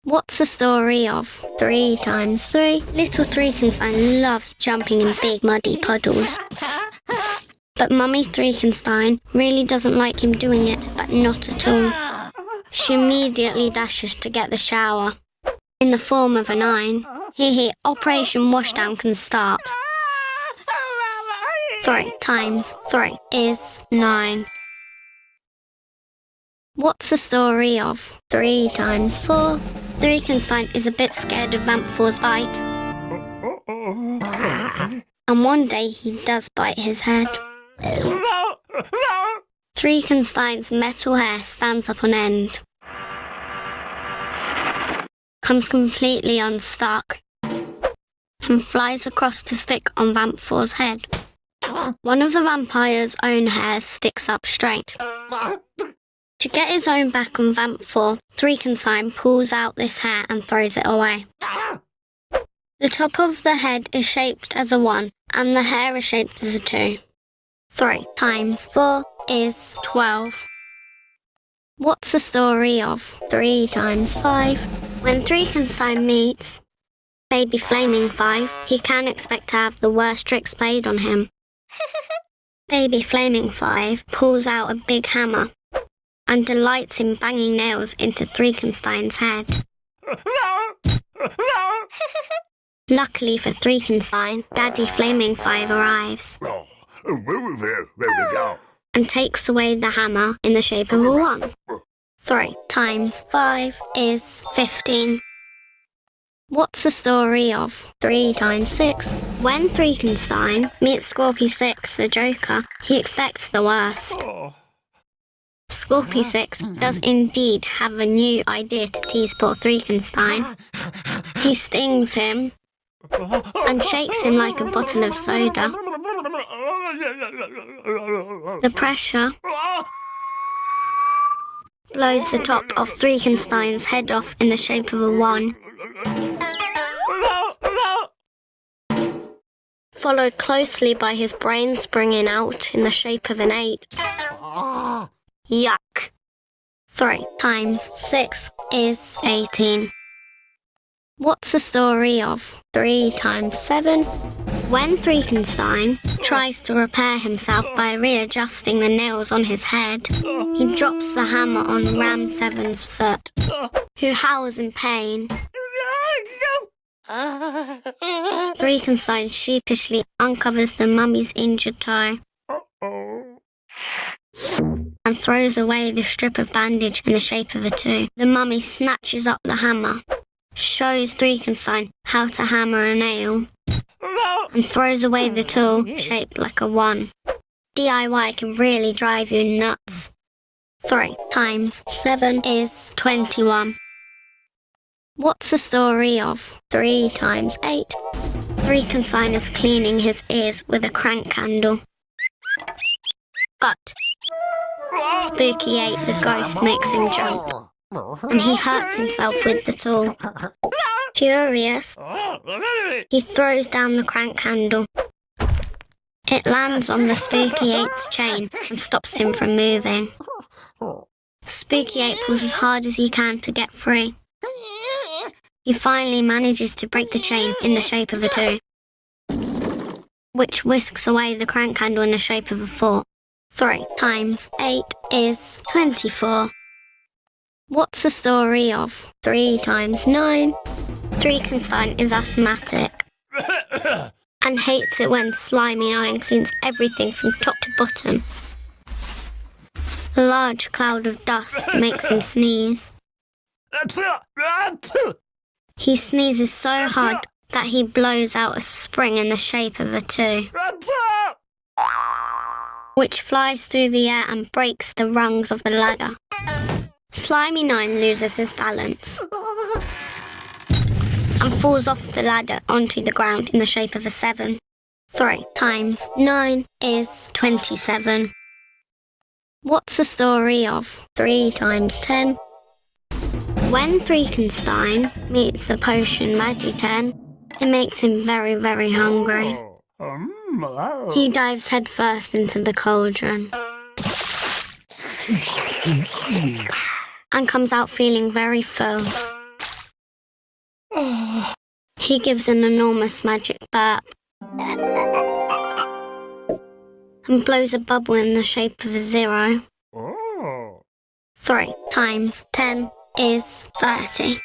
What's the story of 3 times 3? Little Threekenstein loves jumping in big muddy puddles. But Mummy Threekenstein really doesn't like him doing it, but not at all. She immediately dashes to get the shower. In the form of a 9, here, Operation Washdown can start. 3 times 3 is 9. What's the story of 3 times 4? Threekenstein is a bit scared of Vamp4's bite. And one day he does bite his head. Threekenstein's metal hair stands up on end, comes completely unstuck, and flies across to stick on Vamp4's head. One of the vampire's own hairs sticks up straight. To get his own back on Vamp4, Threekenstein pulls out this hair and throws it away. The top of the head is shaped as a 1, and the hair is shaped as a 2. 3 times 4 is 12. What's the story of 3 times 5? When Threekenstein meets Baby Flaming 5, he can expect to have the worst tricks played on him. Baby Flaming 5 pulls out a big hammer and delights in banging nails into Threekenstein's head. Luckily for Threekenstein, Daddy Flaming 5 arrives and takes away the hammer in the shape of a 1. 3 times 5 is 15. What's the story of 3 times 6? When Threekenstein meets Scorpy 6, the Joker, he expects the worst. Scorpy 6 does indeed have a new idea to tease poor Threekenstein. He stings him and shakes him like a bottle of soda. The pressure blows the top of Threekenstein's head off in the shape of a 1, followed closely by his brain springing out in the shape of an 8. Yuck! 3 times 6 is 18. What's the story of 3 times 7? When Threekenstein tries to repair himself by readjusting the nails on his head, he drops the hammer on Ram 7's foot, who howls in pain. Threekenstein sheepishly uncovers the mummy's injured toe and throws away the strip of bandage in the shape of a 2. The mummy snatches up the hammer, shows Threekenstein how to hammer a nail, and throws away the tool shaped like a 1. DIY can really drive you nuts. 3 times 7 is 21. What's the story of 3 times 8? Threekenstein is cleaning his ears with a crank candle. But Spooky 8, the ghost, makes him jump, and he hurts himself with the tool. Furious, he throws down the crank handle. It lands on the Spooky 8's chain and stops him from moving. Spooky 8 pulls as hard as he can to get free. He finally manages to break the chain in the shape of a 2, which whisks away the crank handle in the shape of a 4. 3 times 8 is 24. What's the story of 3 times 9? Threekenstein is asthmatic and hates it when Slimy 9 cleans everything from top to bottom. A large cloud of dust makes him sneeze. He sneezes so hard that he blows out a spring in the shape of a 2, which flies through the air and breaks the rungs of the ladder. Slimy 9 loses his balance and falls off the ladder onto the ground in the shape of a 7. 3 times 9 is 27. What's the story of 3 times 10? When Threekenstein meets the potion Magi-10, it makes him very, very hungry. He dives headfirst into the cauldron and comes out feeling very full. He gives an enormous magic burp and blows a bubble in the shape of a 0. 3 times 10 is 30.